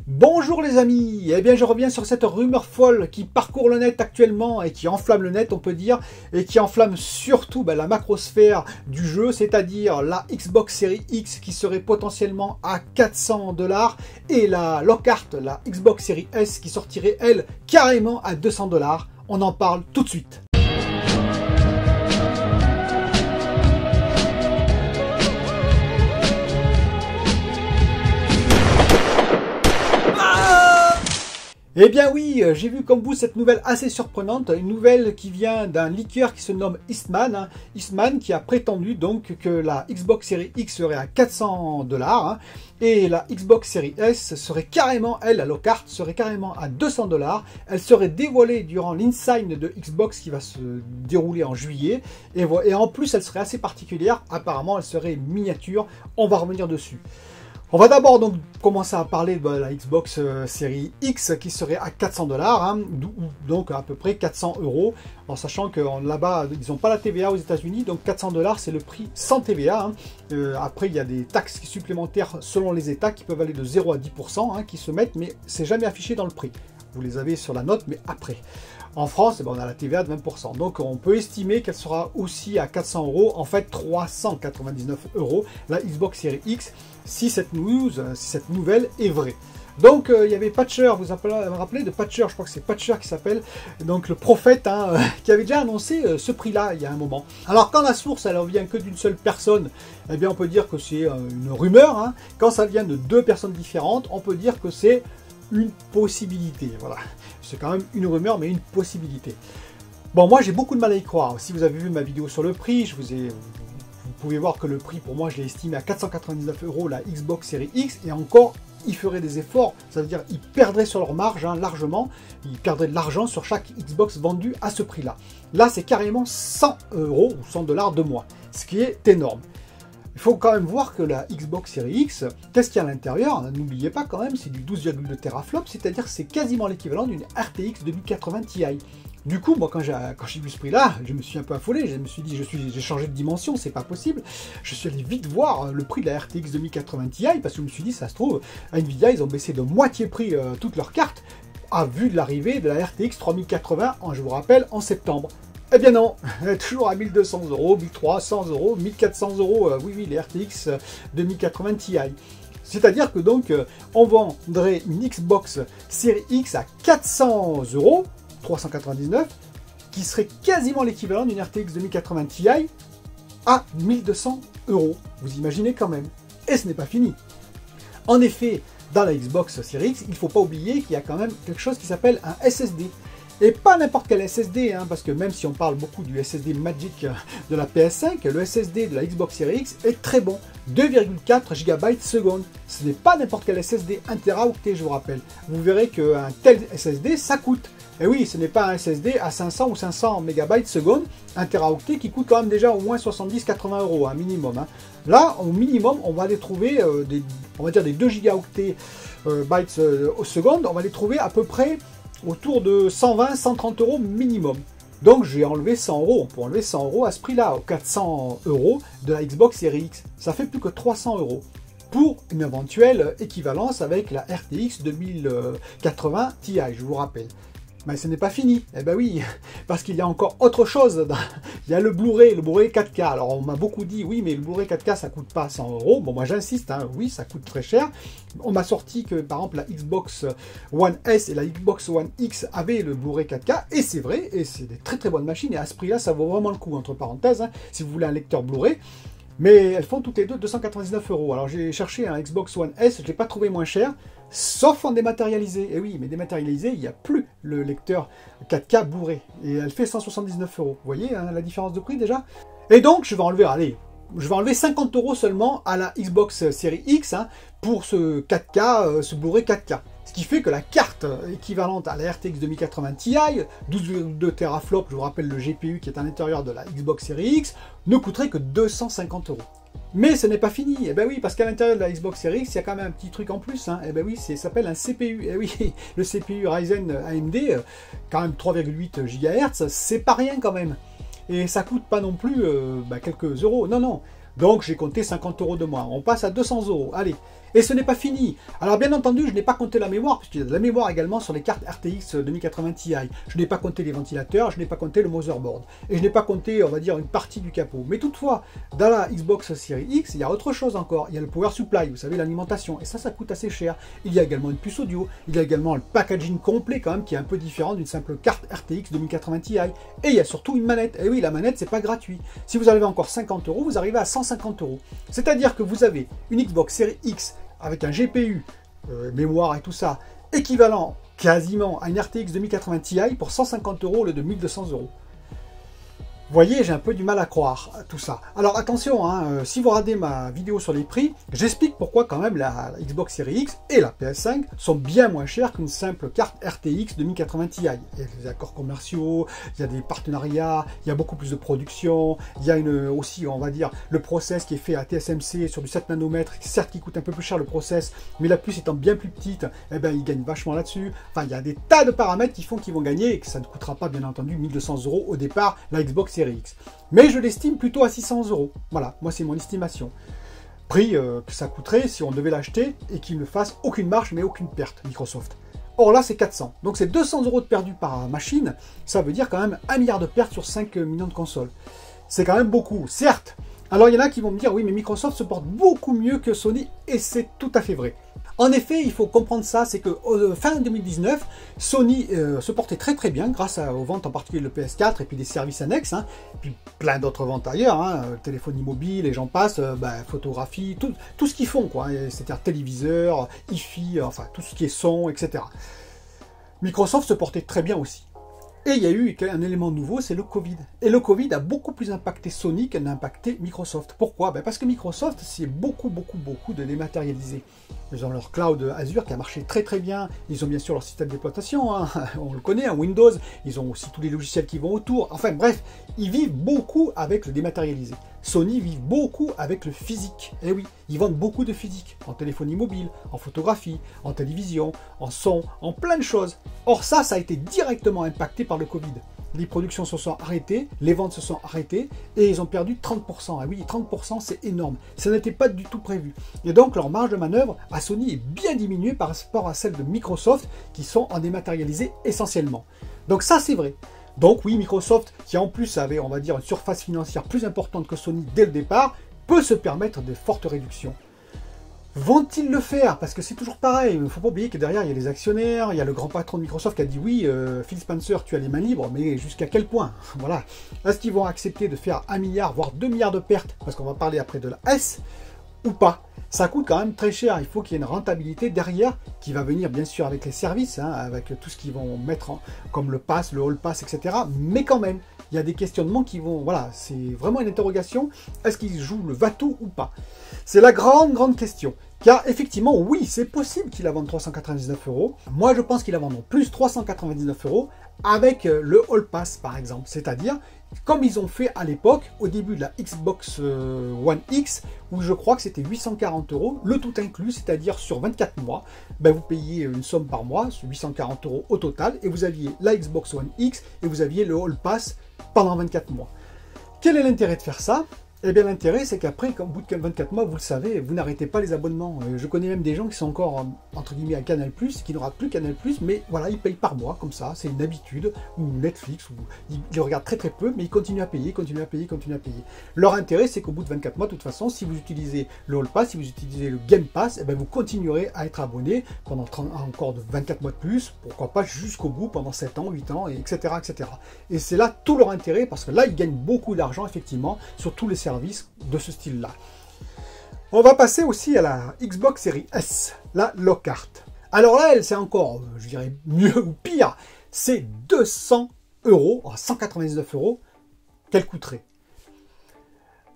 Bonjour les amis, eh bien je reviens sur cette rumeur folle qui parcourt le net actuellement et qui enflamme le net on peut dire, et qui enflamme surtout la macrosphère du jeu, c'est-à-dire la Xbox Series X qui serait potentiellement à 400 $ et la Lockhart, la Xbox Series S qui sortirait elle carrément à 200 $. On en parle tout de suite. Eh bien oui, j'ai vu comme vous cette nouvelle assez surprenante, une nouvelle qui vient d'un leaker qui se nomme Eastman, Eastman qui a prétendu donc que la Xbox Series X serait à 400 $, et la Xbox Series S serait carrément, elle, la Lockhart, serait carrément à 200 $. Elle serait dévoilée durant l'Inside de Xbox qui va se dérouler en juillet, et en plus elle serait assez particulière, apparemment elle serait miniature, on va revenir dessus. On va d'abord donc commencer à parler de la Xbox Series X qui serait à 400 $, donc à peu près 400 €, en sachant que là-bas ils n'ont pas la TVA aux États-Unis, donc 400 $ c'est le prix sans TVA. Après il y a des taxes supplémentaires selon les États qui peuvent aller de 0 à 10% qui se mettent, mais c'est jamais affiché dans le prix. Vous les avez sur la note, mais après. En France, on a la TVA de 20%. Donc on peut estimer qu'elle sera aussi à 400 €, en fait 399 €, la Xbox Series X, si cette nouvelle est vraie. Donc il y avait Patcher, vous vous rappelez de Patcher, je crois que c'est Patcher qui s'appelle, donc le prophète, qui avait déjà annoncé ce prix-là il y a un moment. Alors quand la source elle vient que d'une seule personne, eh bien on peut dire que c'est une rumeur. Quand ça vient de deux personnes différentes, on peut dire que c'est une possibilité, voilà. C'est quand même une rumeur, mais une possibilité. Bon, moi j'ai beaucoup de mal à y croire. Si vous avez vu ma vidéo sur le prix, vous pouvez voir que le prix, pour moi, je l'ai estimé à 499 € la Xbox Series X, et encore, ils feraient des efforts, ça veut dire ils perdraient sur leur marge largement, ils perdraient de l'argent sur chaque Xbox vendue à ce prix-là. Là, c'est carrément 100 € ou 100 $ de moins, ce qui est énorme. Il faut quand même voir que la Xbox Series X, qu'est-ce qu'il y a à l'intérieur? N'oubliez pas quand même, c'est du 12,2 teraflops, c'est-à-dire c'est quasiment l'équivalent d'une RTX 2080 Ti. Du coup, moi quand j'ai vu ce prix-là, je me suis un peu affolé, je me suis dit, j'ai changé de dimension, c'est pas possible. Je suis allé vite voir le prix de la RTX 2080 Ti, parce que je me suis dit, ça se trouve, à Nvidia, ils ont baissé de moitié prix toutes leurs cartes, à vue de l'arrivée de la RTX 3080, je vous rappelle, en septembre. Eh bien non, toujours à 1200 €, 1300 €, 1400 €, oui, les RTX 2080 Ti. C'est-à-dire que donc, on vendrait une Xbox Series X à 400 €, 399, qui serait quasiment l'équivalent d'une RTX 2080 Ti à 1200 €. Vous imaginez quand même. Et ce n'est pas fini. En effet, dans la Xbox Series X, il ne faut pas oublier qu'il y a quand même quelque chose qui s'appelle un SSD. Et pas n'importe quel SSD, parce que même si on parle beaucoup du SSD Magic de la PS5, le SSD de la Xbox Series X est très bon, 2,4 GB seconde. Ce n'est pas n'importe quel SSD, 1 Teraoctet je vous rappelle. Vous verrez qu'un tel SSD, ça coûte. Et oui, ce n'est pas un SSD à 500 ou 500 MB seconde, 1 Teraoctet qui coûte quand même déjà au moins 70-80 €, un minimum. Là, au minimum, on va les trouver, on va dire des 2 gigaoctets bytes au seconde, on va les trouver à peu près autour de 120-130 € minimum. Donc j'ai enlevé 100 €, on peut enlever 100 € à ce prix-là, aux 400 € de la Xbox Series X. Ça fait plus que 300 € pour une éventuelle équivalence avec la RTX 2080 Ti, je vous rappelle. Mais ce n'est pas fini, eh ben oui, parce qu'il y a encore autre chose. Il y a le Blu-ray 4K. Alors on m'a beaucoup dit, oui, mais le Blu-ray 4K ça coûte pas 100 €. Bon, moi j'insiste, oui, ça coûte très cher. On m'a sorti que par exemple la Xbox One S et la Xbox One X avaient le Blu-ray 4K, et c'est vrai, et c'est des très très bonnes machines, et à ce prix-là, ça vaut vraiment le coup, entre parenthèses, si vous voulez un lecteur Blu-ray. Mais elles font toutes les deux 299 €. Alors j'ai cherché un Xbox One S, je ne l'ai pas trouvé moins cher, sauf en dématérialisé. Et oui, mais dématérialisé, il n'y a plus le lecteur 4K Blu-ray. Et elle fait 179 €. Vous voyez la différence de prix déjà? Et donc, je vais enlever 50 € seulement à la Xbox Series X pour ce 4K, ce Blu-ray 4K. Ce qui fait que la carte équivalente à la RTX 2080 Ti, 12,2 teraflops, je vous rappelle le GPU qui est à l'intérieur de la Xbox Series X, ne coûterait que 250 €. Mais ce n'est pas fini, eh ben oui, parce qu'à l'intérieur de la Xbox Series X, il y a quand même un petit truc en plus, eh ben oui, ça s'appelle un CPU, eh oui, le CPU Ryzen AMD, quand même 3,8 GHz, c'est pas rien quand même. Et ça coûte pas non plus quelques euros, non, non. Donc j'ai compté 50 € de moins, on passe à 200 €, allez. Et ce n'est pas fini. Alors bien entendu, je n'ai pas compté la mémoire, puisqu'il y a de la mémoire également sur les cartes RTX 2080 Ti. Je n'ai pas compté les ventilateurs, je n'ai pas compté le motherboard. Et je n'ai pas compté, on va dire, une partie du capot. Mais toutefois, dans la Xbox Series X, il y a autre chose encore. Il y a le power supply, vous savez, l'alimentation. Et ça coûte assez cher. Il y a également une puce audio. Il y a également le packaging complet quand même, qui est un peu différent d'une simple carte RTX 2080 Ti. Et il y a surtout une manette. Et oui, la manette, c'est pas gratuit. Si vous avez encore 50 €, vous arrivez à 150 €. C'est-à-dire que vous avez une Xbox Series X avec un GPU, mémoire et tout ça, équivalent quasiment à une RTX 2080 Ti pour 150 € au lieu de 1200 €. Vous voyez, j'ai un peu du mal à croire tout ça. Alors attention, hein, si vous regardez ma vidéo sur les prix, j'explique pourquoi quand même la Xbox Series X et la PS5 sont bien moins chères qu'une simple carte RTX 2080 Ti. Il y a des accords commerciaux, il y a des partenariats, il y a beaucoup plus de production, il y a aussi, on va dire, le process qui est fait à TSMC sur du 7 nanomètres, certes qui coûte un peu plus cher le process, mais la puce étant bien plus petite, eh ben, ils gagnent vachement là-dessus. Enfin, il y a des tas de paramètres qui font qu'ils vont gagner et que ça ne coûtera pas, bien entendu, 1200 € au départ, la Xbox Series X. Mais je l'estime plutôt à 600 €. Voilà, moi c'est mon estimation. Prix que ça coûterait si on devait l'acheter et qu'il ne fasse aucune marge mais aucune perte, Microsoft. Or là c'est 400. Donc c'est 200 € de perdu par machine. Ça veut dire quand même 1 milliard de pertes sur 5 millions de consoles. C'est quand même beaucoup, certes. Alors il y en a qui vont me dire oui mais Microsoft se porte beaucoup mieux que Sony et c'est tout à fait vrai. En effet, il faut comprendre ça, c'est que fin 2019, Sony se portait très très bien grâce aux ventes en particulier le PS4 et puis des services annexes, hein, puis plein d'autres ventes ailleurs, hein, téléphonie mobile et j'en passe, photographie, tout ce qu'ils font, quoi, c'est-à-dire téléviseur, hi-fi, enfin tout ce qui est son, etc. Microsoft se portait très bien aussi. Et il y a eu un élément nouveau, c'est le Covid. Et le Covid a beaucoup plus impacté Sony qu'elle n'a impacté Microsoft. Pourquoi? Parce que Microsoft, c'est beaucoup de dématérialisé. Ils ont leur cloud Azure qui a marché très très bien. Ils ont bien sûr leur système d'exploitation, hein. On le connaît, hein, Windows. Ils ont aussi tous les logiciels qui vont autour. Enfin bref, ils vivent beaucoup avec le dématérialisé. Sony vit beaucoup avec le physique. Eh oui, ils vendent beaucoup de physique, en téléphonie mobile, en photographie, en télévision, en son, en plein de choses. Or ça a été directement impacté par le Covid. Les productions se sont arrêtées, les ventes se sont arrêtées et ils ont perdu 30%. Ah oui, 30% c'est énorme. Ça n'était pas du tout prévu. Et donc leur marge de manœuvre à Sony est bien diminuée par rapport à celle de Microsoft qui sont en dématérialisé essentiellement. Donc ça c'est vrai. Donc oui, Microsoft, qui en plus avait, on va dire, une surface financière plus importante que Sony dès le départ, peut se permettre de fortes réductions. Vont-ils le faire? Parce que c'est toujours pareil, il ne faut pas oublier que derrière il y a les actionnaires, il y a le grand patron de Microsoft qui a dit oui, Phil Spencer, tu as les mains libres, mais jusqu'à quel point? Voilà. Est-ce qu'ils vont accepter de faire 1 milliard, voire 2 milliards de pertes, parce qu'on va parler après de la S, ou pas? Ça coûte quand même très cher, il faut qu'il y ait une rentabilité derrière, qui va venir bien sûr avec les services, hein, avec tout ce qu'ils vont mettre comme le pass, le hall pass, etc. Mais quand même, il y a des questionnements qui vont... Voilà, c'est vraiment une interrogation. Est-ce qu'ils jouent le va-tout ou pas? C'est la grande question. Car effectivement, oui, c'est possible qu'ils la vendent 399 €. Moi, je pense qu'ils la vendront plus 399 € avec le All Pass, par exemple. C'est-à-dire, comme ils ont fait à l'époque, au début de la Xbox One X, où je crois que c'était 840 €, le tout inclus, c'est-à-dire sur 24 mois, ben vous payez une somme par mois, 840 € au total, et vous aviez la Xbox One X, et vous aviez le All Pass pendant 24 mois. Quel est l'intérêt de faire ça? Eh bien l'intérêt c'est qu'après, au bout de 24 mois, vous le savez, vous n'arrêtez pas les abonnements. Je connais même des gens qui sont encore, entre guillemets, à Canal+, qui n'aura plus Canal+, mais voilà, ils payent par mois, comme ça, c'est une habitude, ou Netflix, ou ils regardent très peu, mais ils continuent à payer, continuent à payer. Leur intérêt c'est qu'au bout de 24 mois, de toute façon, si vous utilisez le All Pass, si vous utilisez le Game Pass, eh bien, vous continuerez à être abonné pendant encore de 24 mois de plus, pourquoi pas jusqu'au bout, pendant 7 ans, 8 ans, etc. Et c'est là tout leur intérêt, parce que là, ils gagnent beaucoup d'argent, effectivement, sur tous les services de ce style-là. On va passer aussi à la Xbox Series S, la Lockhart. Alors là, elle, c'est encore, je dirais, mieux ou pire. C'est 200 €, 199 € qu'elle coûterait.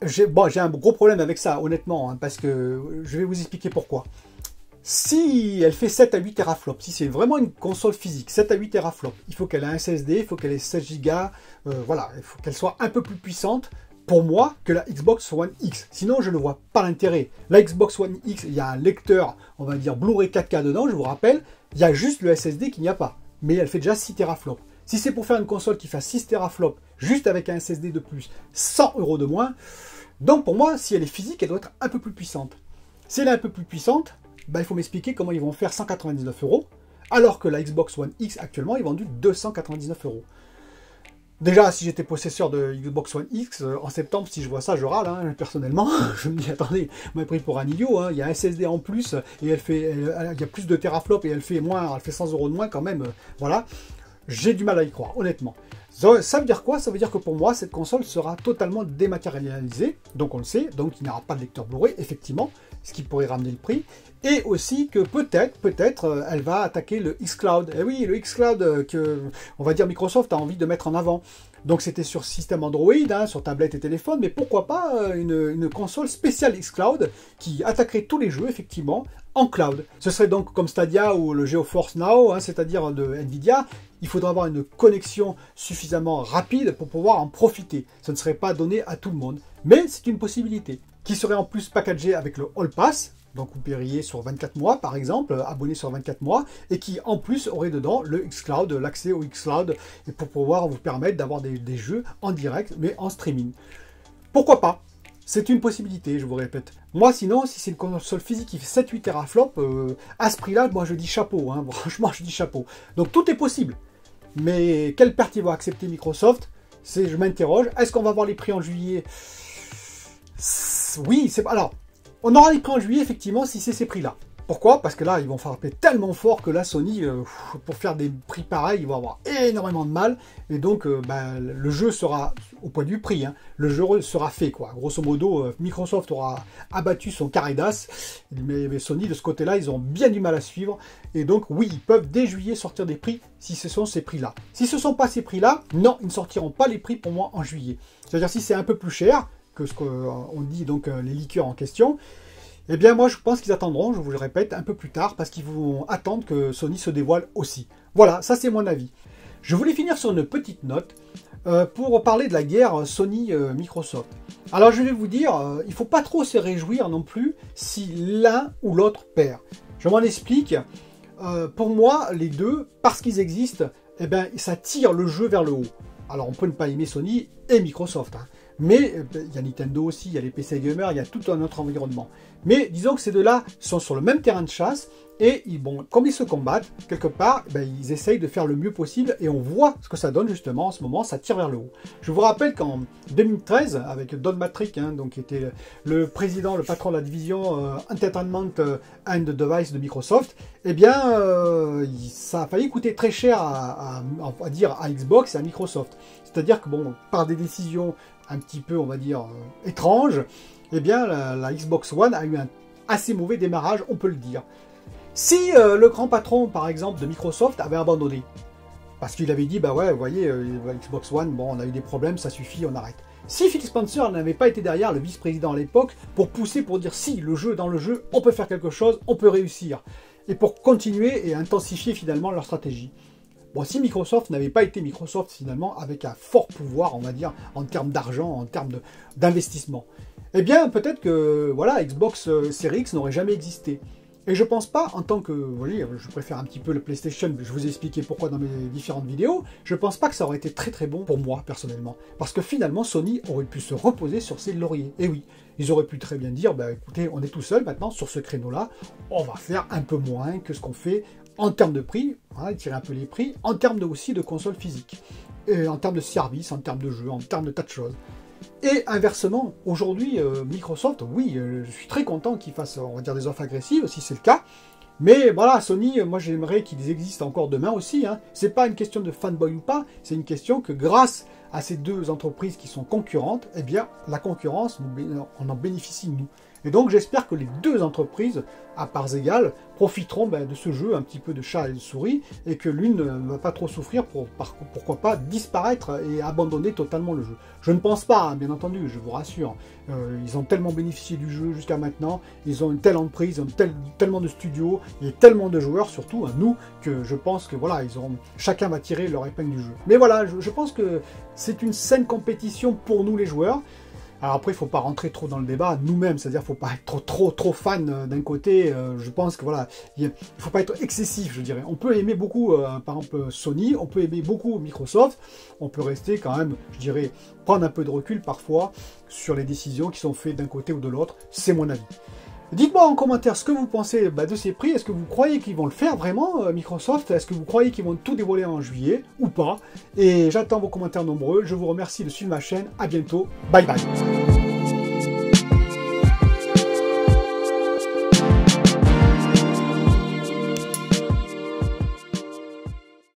J'ai un gros problème avec ça, honnêtement, hein, parce que je vais vous expliquer pourquoi. Si elle fait 7 à 8 teraflops, si c'est vraiment une console physique, 7 à 8 teraflops, il faut qu'elle ait un SSD, il faut qu'elle ait 16 Go, voilà, il faut qu'elle soit un peu plus puissante, pour moi, que la Xbox One X. Sinon, je ne vois pas l'intérêt. La Xbox One X, il y a un lecteur, on va dire Blu-ray 4K dedans, je vous rappelle. Il y a juste le SSD qu'il n'y a pas. Mais elle fait déjà 6 teraflops. Si c'est pour faire une console qui fait 6 teraflops, juste avec un SSD de plus, 100 € de moins. Donc pour moi, si elle est physique, elle doit être un peu plus puissante. Si elle est un peu plus puissante, ben, il faut m'expliquer comment ils vont faire 199 €, alors que la Xbox One X actuellement est vendue 299 €. Déjà, si j'étais possesseur de Xbox One X, en septembre, si je vois ça, je râle, hein, personnellement. Je me dis, attendez, on m'a pris pour un idiot, hein, il y a un SSD en plus, et il y a plus de teraflops, et elle fait 100 € de moins quand même, voilà. J'ai du mal à y croire, honnêtement. Ça veut dire quoi? Ça veut dire que pour moi, cette console sera totalement dématérialisée, donc on le sait, donc il n'y aura pas de lecteur Blu-ray, effectivement, ce qui pourrait ramener le prix, et aussi que peut-être, elle va attaquer le xCloud. Et oui, le xCloud que, on va dire, Microsoft a envie de mettre en avant. Donc c'était sur système Android, hein, sur tablette et téléphone, mais pourquoi pas une console spéciale xCloud qui attaquerait tous les jeux, effectivement, en cloud. Ce serait donc comme Stadia ou le GeForce Now, hein, c'est-à-dire de Nvidia. Il faudra avoir une connexion suffisamment rapide pour pouvoir en profiter. Ce ne serait pas donné à tout le monde, mais c'est une possibilité. Qui serait en plus packagé avec le All Pass, donc vous paieriez sur 24 mois par exemple, abonné sur 24 mois, et qui en plus aurait dedans le xCloud, l'accès au xCloud, et pour pouvoir vous permettre d'avoir des jeux en direct, mais en streaming. Pourquoi pas? C'est une possibilité, je vous répète. Moi, sinon, si c'est une console physique qui fait 7-8 teraflops, à ce prix-là, moi je dis chapeau, hein, franchement je dis chapeau. Donc tout est possible. Mais quelle perte ils vont accepter Microsoft? Je m'interroge. Est-ce qu'on va voir les prix en juillet? Oui, alors, on aura les prix en juillet, effectivement, si c'est ces prix-là. Pourquoi? Parce que là, ils vont frapper tellement fort que là, Sony, pour faire des prix pareils, ils vont avoir énormément de mal. Et donc, le jeu sera, au point du prix, hein, le jeu sera fait, quoi. Grosso modo, Microsoft aura abattu son carré d'as. Mais Sony, de ce côté-là, ils ont bien du mal à suivre. Et donc, oui, ils peuvent dès juillet sortir des prix si ce sont ces prix-là. Si ce ne sont pas ces prix-là, non, ils ne sortiront pas les prix pour moi en juillet. C'est-à-dire, si c'est un peu plus cher que ce qu'on dit, donc, les liqueurs en question, eh bien, moi, je pense qu'ils attendront, je vous le répète, un peu plus tard, parce qu'ils vont attendre que Sony se dévoile aussi. Voilà, ça c'est mon avis. Je voulais finir sur une petite note pour parler de la guerre Sony-Microsoft. Alors, je vais vous dire, il ne faut pas trop se réjouir non plus si l'un ou l'autre perd. Je m'en explique. Pour moi, les deux, parce qu'ils existent, eh bien, ça tire le jeu vers le haut. Alors, on peut ne pas aimer Sony et Microsoft, hein. Mais il y a Nintendo aussi, il y a les PC gamers, il y a tout un autre environnement. Mais disons que ces deux-là sont sur le même terrain de chasse et comme ils se combattent, quelque part, ils essayent de faire le mieux possible et on voit ce que ça donne justement en ce moment, ça tire vers le haut. Je vous rappelle qu'en 2013, avec Don Matrick, hein, donc, qui était le président, le patron de la division Entertainment and Device de Microsoft, eh bien, ça a failli coûter très cher à Xbox et à Microsoft. C'est-à-dire que, bon, par des décisions un petit peu, on va dire, étranges, eh bien, la Xbox One a eu un assez mauvais démarrage, on peut le dire. Si le grand patron, par exemple, de Microsoft avait abandonné, parce qu'il avait dit, bah ouais, vous voyez, Xbox One, bon, on a eu des problèmes, ça suffit, on arrête. Si Phil Spencer n'avait pas été derrière, le vice-président à l'époque, pour pousser, pour dire, si, dans le jeu, on peut faire quelque chose, on peut réussir, et pour continuer et intensifier finalement leur stratégie. Bon, si Microsoft n'avait pas été Microsoft, finalement, avec un fort pouvoir, on va dire, en termes d'argent, en termes d'investissement, eh bien, peut-être que, voilà, Xbox Series X n'aurait jamais existé. Et je pense pas, en tant que, vous voyez, je préfère un petit peu le PlayStation, je vous ai expliqué pourquoi dans mes différentes vidéos, je pense pas que ça aurait été très très bon pour moi, personnellement. Parce que finalement, Sony aurait pu se reposer sur ses lauriers. Et oui, ils auraient pu très bien dire, bah écoutez, on est tout seul maintenant sur ce créneau-là, on va faire un peu moins que ce qu'on fait en termes de prix, hein, tirer un peu les prix, en termes aussi de consoles physiques, et en termes de services, en termes de jeux, en termes de tas de choses. Et inversement, aujourd'hui, Microsoft, oui, je suis très content qu'ils fassent, on va dire, des offres agressives, si c'est le cas. Mais voilà, Sony, moi j'aimerais qu'ils existent encore demain aussi. Hein. C'est pas une question de fanboy ou pas, c'est une question que grâce à ces deux entreprises qui sont concurrentes, eh bien, la concurrence, on en bénéficie nous. Et donc j'espère que les deux entreprises, à parts égales, profiteront de ce jeu un petit peu de chat et de souris, et que l'une ne va pas trop souffrir pour, pourquoi pas, disparaître et abandonner totalement le jeu. Je ne pense pas, hein, bien entendu, je vous rassure. Ils ont tellement bénéficié du jeu jusqu'à maintenant, ils ont une telle emprise, ils ont tellement de studios, et tellement de joueurs, surtout, hein, nous, que je pense que voilà, chacun va tirer leur épingle du jeu. Mais voilà, je pense que c'est une saine compétition pour nous les joueurs. Alors après, il ne faut pas rentrer trop dans le débat nous-mêmes, c'est-à-dire qu'il ne faut pas être trop fan d'un côté. Je pense que voilà, il ne faut pas être excessif, je dirais. On peut aimer beaucoup, par exemple, Sony, on peut aimer beaucoup Microsoft, on peut rester quand même, je dirais, prendre un peu de recul parfois sur les décisions qui sont faites d'un côté ou de l'autre. C'est mon avis. Dites-moi en commentaire ce que vous pensez de ces prix. Est-ce que vous croyez qu'ils vont le faire vraiment, Microsoft? Est-ce que vous croyez qu'ils vont tout dévoiler en juillet ou pas? Et j'attends vos commentaires nombreux. Je vous remercie de suivre ma chaîne. À bientôt. Bye bye.